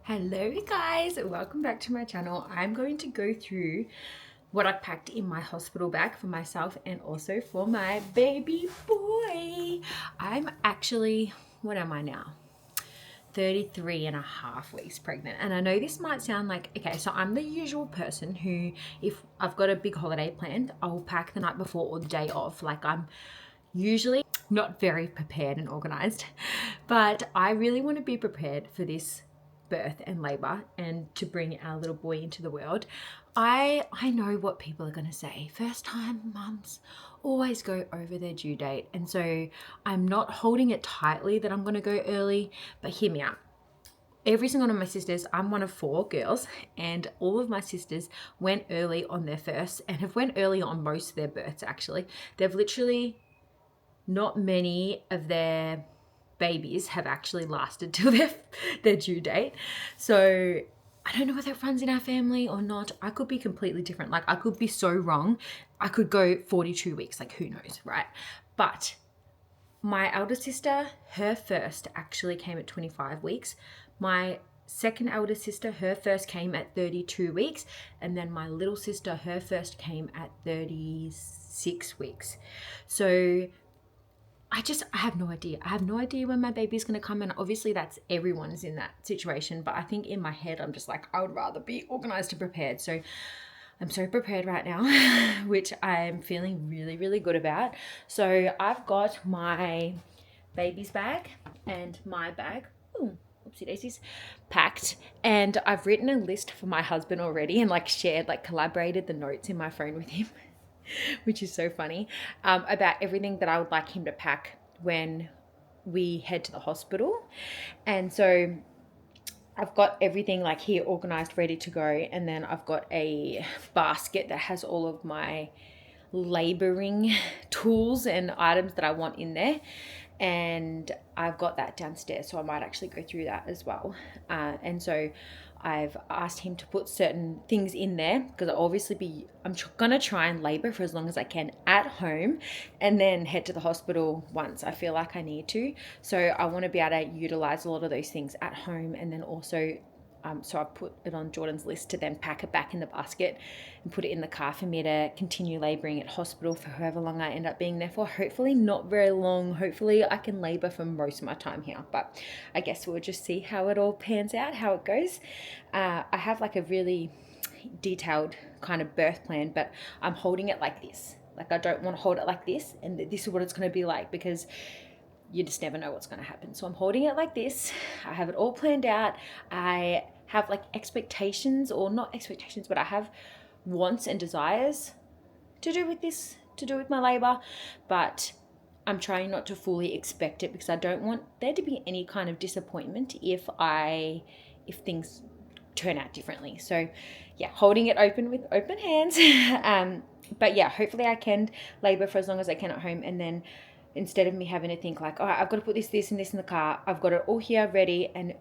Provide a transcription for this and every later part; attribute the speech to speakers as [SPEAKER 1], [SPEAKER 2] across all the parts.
[SPEAKER 1] Hello guys, welcome back to my channel. I'm going to go through what I packed in my hospital bag for myself and also for my baby boy. I'm actually, what am I now? 33 and a half weeks pregnant. And I know this might sound like, okay, so I'm the usual person who, if I've got a big holiday planned, I'll pack the night before or the day of. Like I'm usually not very prepared and organized, but I really want to be prepared for this birth and labor and to bring our little boy into the world. I know what people are going to say. First time mums always go over their due date. And so I'm not holding it tightly that I'm going to go early, but hear me out. Every single one of my sisters, I'm one of 4 girls, and all of my sisters went early on their first and have went early on most of their births actually. They've literally, not many of their babies have actually lasted till their due date. So I don't know whether it runs in our family or not. I could be completely different. Like I could be so wrong. I could go 42 weeks, like who knows, right? But my elder sister, her first actually came at 25 weeks. My second elder sister, her first came at 32 weeks. And then my little sister, her first came at 36 weeks. So I have no idea. I have no idea when my baby's going to come. And obviously that's everyone's in that situation. But I think in my head, I'm just like, I would rather be organized and prepared. So I'm so prepared right now, which I'm feeling really, really good about. So I've got my baby's bag and my bag. Ooh, oopsie daisies, packed. And I've written a list for my husband already and collaborated the notes in my phone with him. Which is so funny, about everything that I would like him to pack when we head to the hospital. And so I've got everything like here organized, ready to go. And then I've got a basket that has all of my laboring tools and items that I want in there. And I've got that downstairs, so I might actually go through that as well. And so I've asked him to put certain things in there because I'm gonna try and labor for as long as I can at home and then head to the hospital once I feel like I need to. So I want to be able to utilize a lot of those things at home, and then also so I put it on Jordan's list to then pack it back in the basket and put it in the car for me to continue labouring at hospital for however long I end up being there for. Hopefully not very long. Hopefully I can labour for most of my time here. But I guess we'll just see how it all pans out, how it goes. I have like a really detailed kind of birth plan, but I'm holding it like this. Like I don't want to hold it like this, and this is what it's going to be like because you just never know what's going to happen. So I'm holding it like this. I have it all planned out. I have like expectations, or not expectations, but I have wants and desires to do with this, to do with my labor, but I'm trying not to fully expect it because I don't want there to be any kind of disappointment if things turn out differently. So yeah, holding it open with open hands. But yeah, hopefully I can labor for as long as I can at home, and then instead of me having to think like, oh, I've got to put this and this in the car, I've got it all here ready. And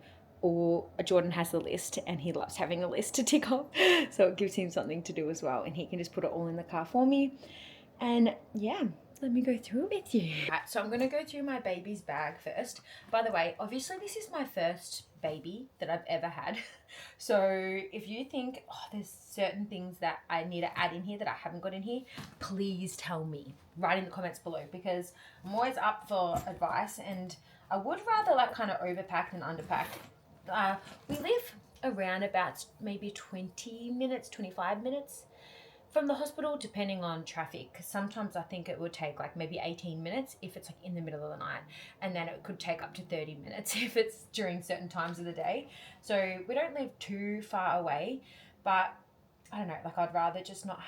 [SPEAKER 1] or Jordan has the list and he loves having a list to tick off, so it gives him something to do as well, and he can just put it all in the car for me. And yeah, let me go through it with you. Right, so I'm going to go through my baby's bag first. By the way, obviously this is my first baby that I've ever had. So if you think, oh, there's certain things that I need to add in here that I haven't got in here, please tell me. Write in the comments below, because I'm always up for advice, and I would rather like kind of overpack than underpack. We live around about maybe 20 minutes, 25 minutes from the hospital, depending on traffic. Sometimes I think it would take like maybe 18 minutes if it's like in the middle of the night, and then it could take up to 30 minutes if it's during certain times of the day. So we don't live too far away, but I don't know, like I'd rather just not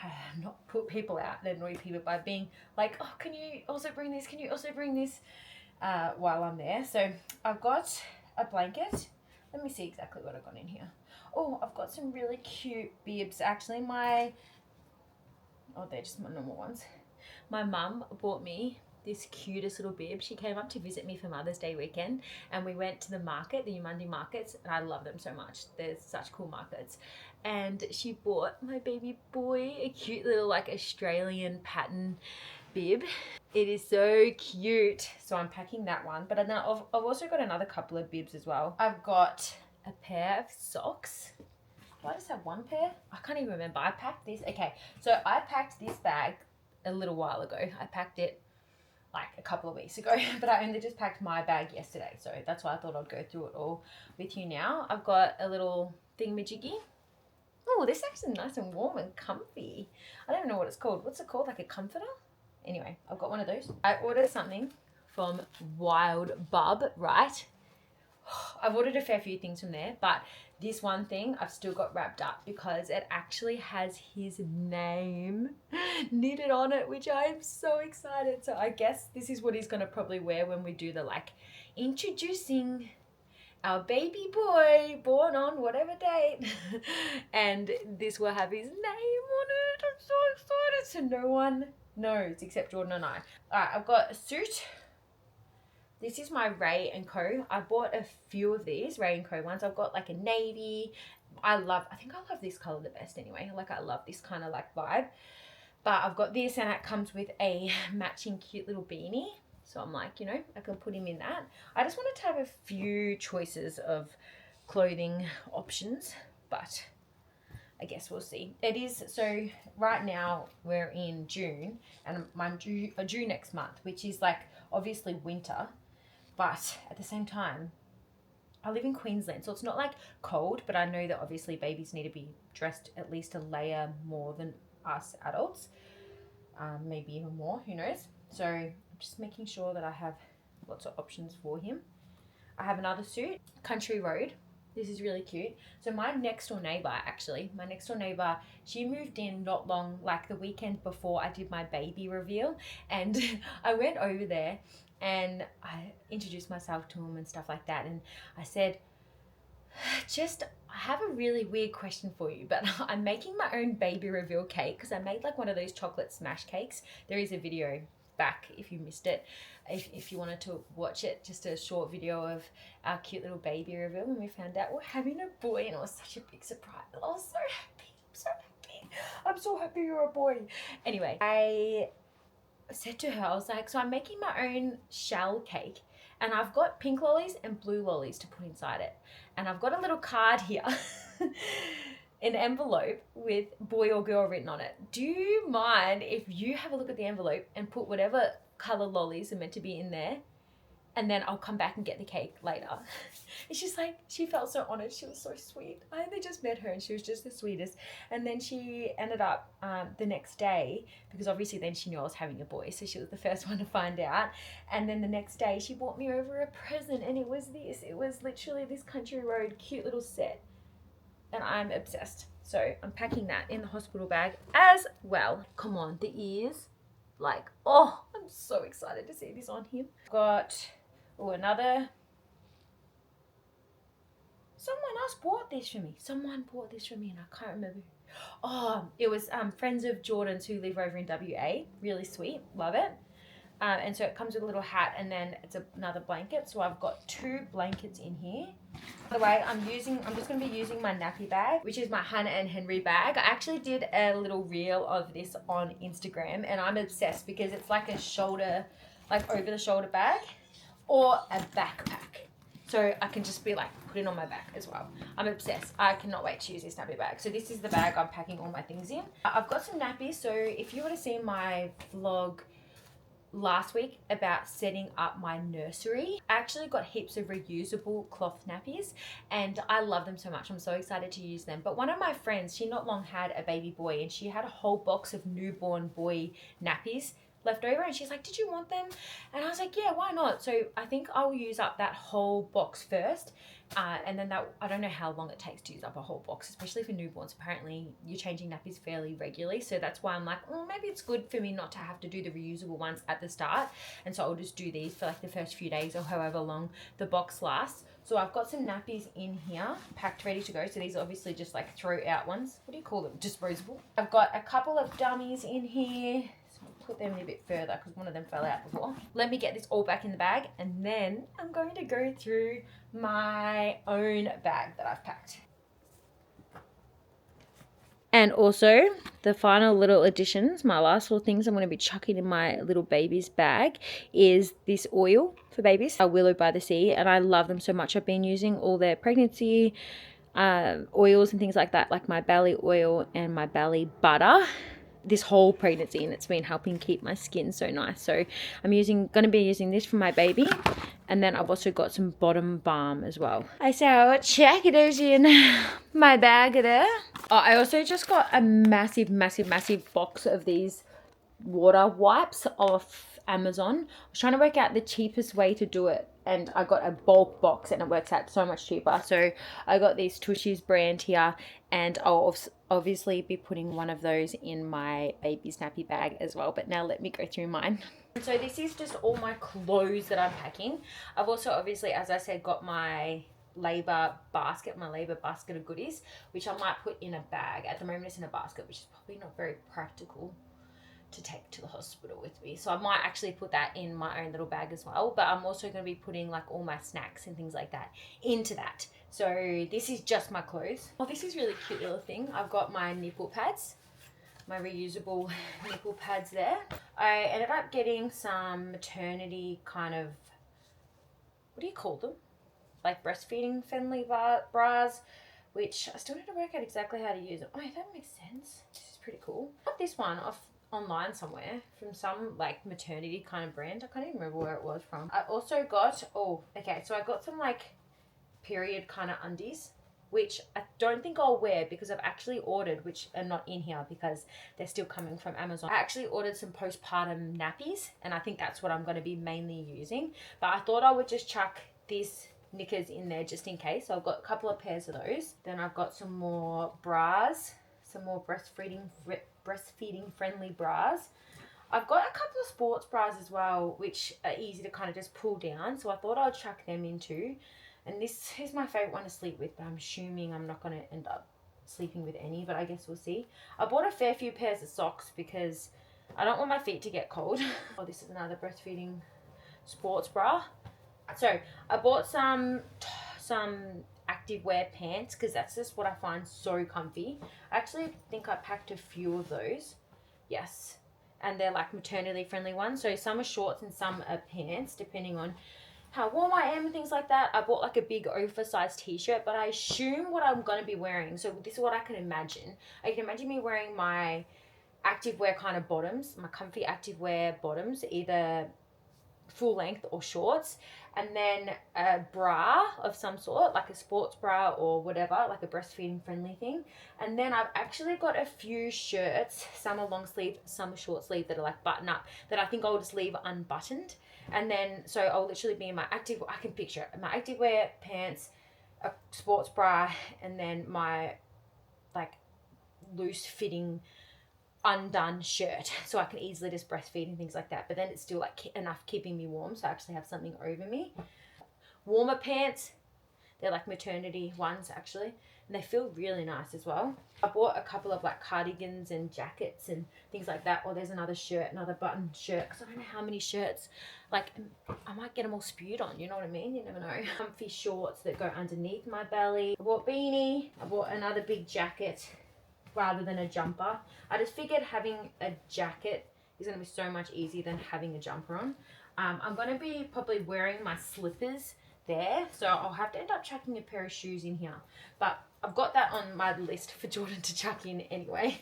[SPEAKER 1] put people out and annoy people by being like, oh, can you also bring this? Can you also bring this? While I'm there. So I've got a blanket. Let me see exactly what I've got in here. Oh, I've got some really cute bibs. Actually, they're just my normal ones. My mum bought me this cutest little bib. She came up to visit me for Mother's Day weekend, and we went to the market, the Umandi markets, and I love them so much. They're such cool markets. And she bought my baby boy a cute little like Australian pattern bib. It is so cute. So I'm packing that one. But then I've also got another couple of bibs as well. I've got a pair of socks. Do I just have one pair? I can't even remember. I packed this. Okay, so I packed this bag a little while ago. I packed it like a couple of weeks ago, but I only just packed my bag yesterday. So that's why I thought I'd go through it all with you now. I've got a little thingamajiggy. Oh, this is actually nice and warm and comfy. I don't even know what it's called. What's it called? Like a comforter? Anyway, I've got one of those. I ordered something from Wild Bub, right? I've ordered a fair few things from there, but this one thing I've still got wrapped up because it actually has his name knitted on it, which I'm so excited. So I guess this is what he's going to probably wear when we do the like introducing our baby boy born on whatever date. And this will have his name on it. I'm so excited. So no one knows except Jordan and I. All right, I've got a suit. This is my Ray & Co. I bought a few of these Ray & Co ones. I've got like a navy. I think I love this color the best anyway. Like I love this kind of like vibe. But I've got this and it comes with a matching cute little beanie. So I'm like, you know, I can put him in that. I just wanted to have a few choices of clothing options, but I guess we'll see. It is, so right now we're in June and I'm due next month, which is like obviously winter. But at the same time, I live in Queensland, so it's not like cold, but I know that obviously babies need to be dressed at least a layer more than us adults. Maybe even more, who knows? So I'm just making sure that I have lots of options for him. I have another suit, Country Road. This is really cute. So my next door neighbor, she moved in not long, like the weekend before I did my baby reveal. And I went over there and I introduced myself to him and stuff like that. And I said, I have a really weird question for you, but I'm making my own baby reveal cake because I made like one of those chocolate smash cakes. There is a video back if you missed it, if you wanted to watch it, just a short video of our cute little baby reveal when we found out we're having a boy, and it was such a big surprise. I was so happy. I'm so happy you're a boy. Anyway, I said to her, I was like, so I'm making my own shell cake and I've got pink lollies and blue lollies to put inside it, and I've got a little card here an envelope with boy or girl written on it. Do you mind if you have a look at the envelope and put whatever color lollies are meant to be in there, and then I'll come back and get the cake later? And she's like, she felt so honored. She was so sweet. I only just met her and she was just the sweetest. And then she ended up the next day, because obviously then she knew I was having a boy, so she was the first one to find out. And then the next day she bought me over a present, and it was literally this Country Road cute little set. And I'm obsessed. So I'm packing that in the hospital bag as well. Come on, the ears. Like, oh, I'm so excited to see this on him. Got, another. Someone else bought this for me. And I can't remember who. Oh, it was friends of Jordan's who live over in WA. Really sweet. Love it. And so it comes with a little hat, and then it's another blanket. So I've got 2 blankets in here. By the way, I'm just going to be using my nappy bag, which is my Hannah and Henry bag. I actually did a little reel of this on Instagram, and I'm obsessed because it's like a shoulder, like over the shoulder bag or a backpack. So I can just be like, put it on my back as well. I'm obsessed. I cannot wait to use this nappy bag. So this is the bag I'm packing all my things in. I've got some nappies. So if you would have seen my vlog last week about setting up my nursery, I actually got heaps of reusable cloth nappies and I love them so much. I'm so excited to use them. But one of my friends, she not long had a baby boy and she had a whole box of newborn boy nappies left over, and she's like, did you want them? And I was like, yeah, why not? So I think I'll use up that whole box first, and then I don't know how long it takes to use up a whole box, especially for newborns. Apparently you're changing nappies fairly regularly, so that's why I'm like, maybe it's good for me not to have to do the reusable ones at the start, and so I'll just do these for like the first few days or however long the box lasts. So I've got some nappies in here packed ready to go. So these are obviously just like throw out ones. What do you call them? Disposable. I've got a couple of dummies in here. Put them in a bit further because one of them fell out before. Let me get this all back in the bag, and then I'm going to go through my own bag that I've packed. And also the final little additions, my last little things I'm going to be chucking in my little baby's bag is this oil for babies, Willow by the Sea, and I love them so much. I've been using all their pregnancy oils and things like that, like my belly oil and my belly butter this whole pregnancy, and it's been helping keep my skin so nice. So I'm going to be using this for my baby, and then I've also got some bottom balm as well. So check it out in my bag there. Oh, I also just got a massive box of these water wipes off Amazon. I was trying to work out the cheapest way to do it, and I got a bulk box and it works out so much cheaper. So I got this Tushy's brand here, and I'll obviously be putting one of those in my baby's nappy bag as well. But now let me go through mine. So this is just all my clothes that I'm packing. I've also obviously, as I said, got my labor basket of goodies, which I might put in a bag. At the moment it's in a basket, which is probably not very practical to take to the hospital with me, so I might actually put that in my own little bag as well. But I'm also going to be putting like all my snacks and things like that into that. So this is just my clothes. Oh, this is really cute little thing. I've got my nipple pads, my reusable nipple pads there. I ended up getting some maternity kind of, what do you call them, like breastfeeding friendly bras, which I still need to work out exactly how to use it. Oh, that makes sense. This is pretty cool. I got this one off online somewhere from some like maternity kind of brand. I can't even remember where it was from. I also got, so I got some like period kind of undies, which I don't think I'll wear because I've actually ordered, which are not in here because they're still coming from Amazon. I actually ordered some postpartum nappies, and I think that's what I'm going to be mainly using. But I thought I would just chuck these knickers in there just in case. So I've got a couple of pairs of those. Then I've got some more bras, some more breastfeeding friendly bras. I've got a couple of sports bras as well, which are easy to kind of just pull down, so I thought I'd chuck them in too. And this is my favorite one to sleep with, but I'm assuming I'm not going to end up sleeping with any, but I guess we'll see. I bought a fair few pairs of socks because I don't want my feet to get cold. Oh, this is another breastfeeding sports bra. So I bought some activewear pants because that's just what I find so comfy. I actually think I packed a few of those. Yes. And they're like maternity friendly ones. So some are shorts and some are pants, depending on how warm I am and things like that. I bought like a big oversized t-shirt, but I assume what I'm going to be wearing. So this is what I can imagine. I can imagine me wearing my activewear kind of bottoms, my comfy activewear bottoms, either full length or shorts, and then a bra of some sort, like a sports bra or whatever, like a breastfeeding friendly thing. And then I've actually got a few shirts, some are long sleeve, some are short sleeve, that are like button up, that I think I'll just leave unbuttoned. And then so I'll literally be in my I can picture it, my activewear pants, a sports bra, and then my like loose fitting undone shirt, so I can easily just breastfeed and things like that, but then it's still like enough keeping me warm, so I actually have something over me. Warmer pants, they're like maternity ones actually, and they feel really nice as well. I bought a couple of like cardigans and jackets and things like that. Or there's another shirt, another button shirt, because I don't know how many shirts, like I might get them all spewed on, you know what I mean, you never know. Comfy shorts that go underneath my belly. I bought beanie, I bought another big jacket rather than a jumper. I just figured having a jacket is going to be so much easier than having a jumper on. I'm going to be probably wearing my slippers there, so I'll have to end up chucking a pair of shoes in here, but I've got that on my list for Jordan to chuck in anyway.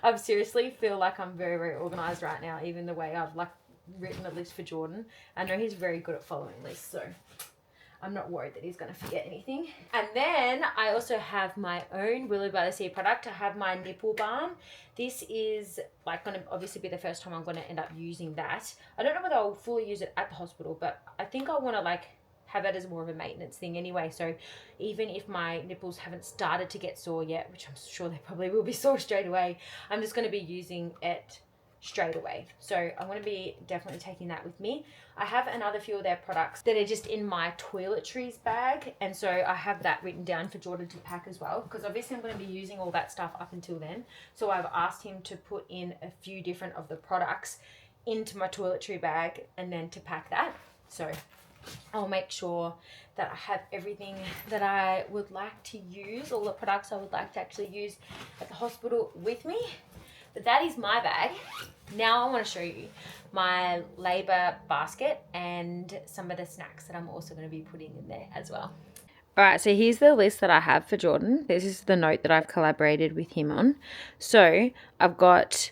[SPEAKER 1] I seriously feel like I'm very organized right now, even the way I've like written a list for Jordan. I know he's very good at following lists, so I'm not worried that he's going to forget anything. And then I also have my own Willow by the Sea product. I have my nipple balm. This is like going to obviously be the first time I'm going to end up using that. I don't know whether I'll fully use it at the hospital, but I think I want to like have it as more of a maintenance thing anyway. So even if my nipples haven't started to get sore yet, which I'm sure they probably will be sore straight away, I'm just going to be using it straight away. So I'm going to be definitely taking that with me. I have another few of their products that are just in my toiletries bag, and so I have that written down for Jordan to pack as well, because obviously I'm going to be using all that stuff up until then. So I've asked him to put in a few different of the products into my toiletry bag and then to pack that. So I'll make sure that I have everything that I would like to use, all the products I would like to actually use at the hospital with me. But that is my bag. Now I want to show you my labour basket and some of the snacks that I'm also going to be putting in there as well. All right, so here's the list that I have for Jordan. This is the note that I've collaborated with him on. So I've got,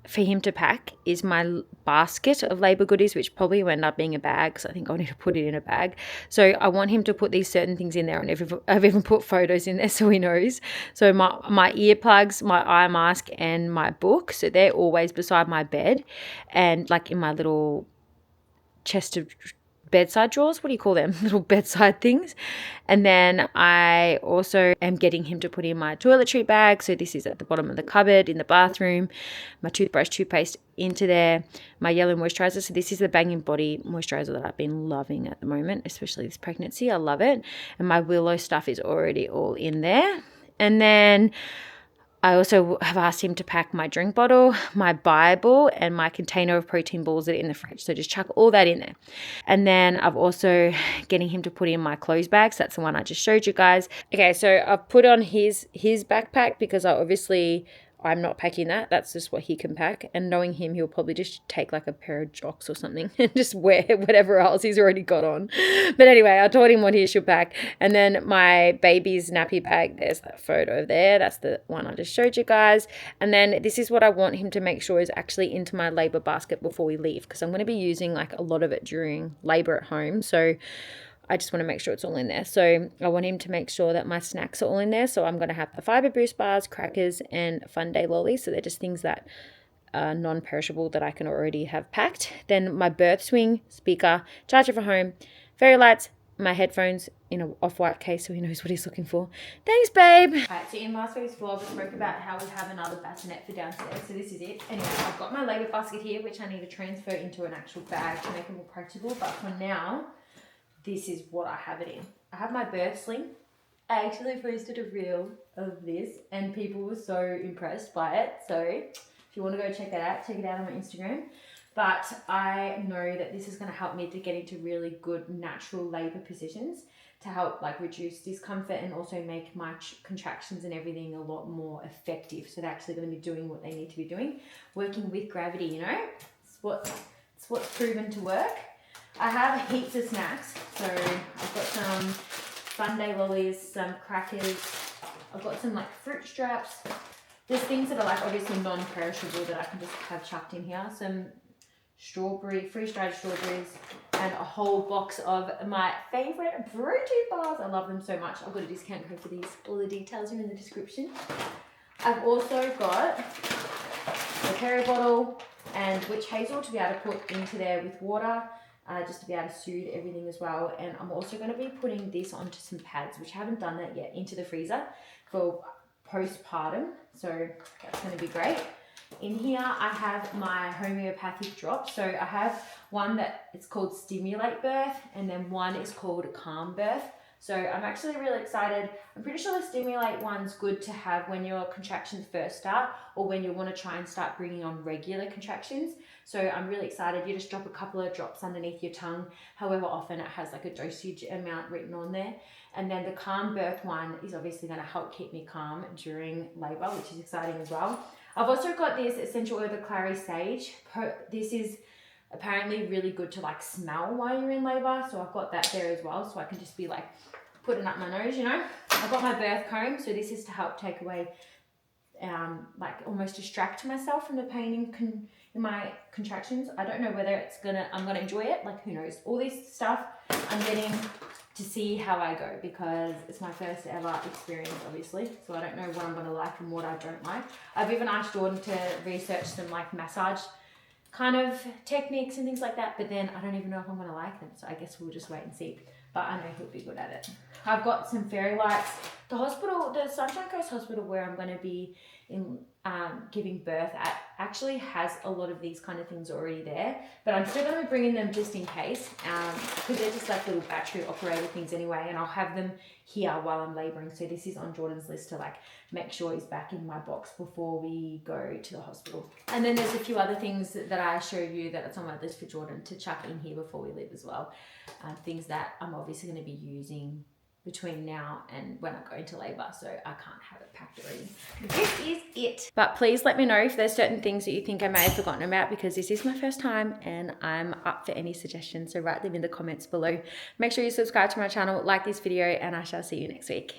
[SPEAKER 1] for him to pack is my basket of labour goodies, which probably will end up being a bag, so I think I'll need to put it in a bag. So I want him to put these certain things in there, and I've even put photos in there so he knows. So my earplugs, my eye mask, and my book, so they're always beside my bed and like in my little chest of bedside drawers. What do you call them? Little bedside things. And then I also am getting him to put in my toiletry bag. So this is at the bottom of the cupboard in the bathroom. My toothbrush, toothpaste into there. My yellow moisturizer. So this is the Bang & Body moisturizer that I've been loving at the moment, especially this pregnancy. I love it. And my Willow stuff is already all in there. And then I also have asked him to pack my drink bottle, my Bible, and my container of protein balls that are in the fridge. So just chuck all that in there. And then I've also getting him to put in my clothes bags. That's the one I just showed you guys. Okay, so I've put on his backpack because I'm not packing that. That's just what he can pack. And knowing him, he'll probably just take like a pair of jocks or something and just wear whatever else he's already got on. But anyway, I told him what he should pack. And then my baby's nappy bag, there's that photo there. That's the one I just showed you guys. And then this is what I want him to make sure is actually into my labour basket before we leave, because I'm going to be using like a lot of it during labour at home. So I just want to make sure it's all in there. So I want him to make sure that my snacks are all in there. So I'm going to have the Fiber Boost bars, crackers, and Fun Day lollies. So they're just things that are non-perishable that I can already have packed. Then my birth swing, speaker, charger for home, fairy lights, my headphones in an off-white case so he knows what he's looking for. Thanks, babe. All right, so in last week's vlog, we spoke about how we have another bassinet for downstairs. So this is it. Anyway, I've got my labour basket here, which I need to transfer into an actual bag to make it more practical. But for now, this is what I have it in. I have my birth sling. I actually posted a reel of this and people were so impressed by it. So if you want to go check that out, check it out on my Instagram. But I know that this is going to help me to get into really good natural labour positions to help like reduce discomfort and also make my contractions and everything a lot more effective. So they're actually going to be doing what they need to be doing, working with gravity, you know. It's what's proven to work. I have heaps of snacks. So I've got some Fun Day lollies, some crackers. I've got some like fruit straps. There's things that are like obviously non-perishable that I can just have chucked in here. Some freeze-dried strawberries, and a whole box of my favourite protein bars. I love them so much. I've got a discount code for these. All the details are in the description. I've also got a cherry bottle and witch hazel to be able to put into there with water. Just to be able to soothe everything as well. And I'm also going to be putting this onto some pads, which I haven't done that yet, into the freezer for postpartum. So that's going to be great. In here, I have my homeopathic drops. So I have one that it's called Stimulate Birth, and then one is called Calm Birth. So I'm actually really excited. I'm pretty sure the Stimulate one's good to have when your contractions first start or when you want to try and start bringing on regular contractions. So I'm really excited. You just drop a couple of drops underneath your tongue, however often. It has like a dosage amount written on there. And then the Calm Birth one is obviously going to help keep me calm during labour, which is exciting as well. I've also got this essential oil of clary sage. This is apparently really good to like smell while you're in labour. So I've got that there as well. So I can just be like putting up my nose, you know. I've got my birth comb. So this is to help take away, like almost distract myself from the pain in my contractions. I don't know whether I'm gonna enjoy it. Like who knows? All this stuff I'm getting to see how I go because it's my first ever experience, obviously. So I don't know what I'm gonna like and what I don't like. I've even asked Jordan to research some like massage kind of techniques and things like that, but then I don't even know if I'm gonna like them. So I guess we'll just wait and see. But I know he'll be good at it. I've got some fairy lights. The hospital, the Sunshine Coast Hospital where I'm going to be in giving birth at, actually has a lot of these kind of things already there, but I'm still going to be bringing them just in case, because they're just like little battery operated things anyway, and I'll have them here while I'm labouring. So this is on Jordan's list to like make sure he's back in my box before we go to the hospital. And then there's a few other things that I show you that it's on my list for Jordan to chuck in here before we leave as well. Things that I'm obviously going to be using between now and when I go into labour, so I can't have it packed already. This is it. But please let me know if there's certain things that you think I may have forgotten about, because this is my first time and I'm up for any suggestions, so write them in the comments below. Make sure you subscribe to my channel, like this video, and I shall see you next week.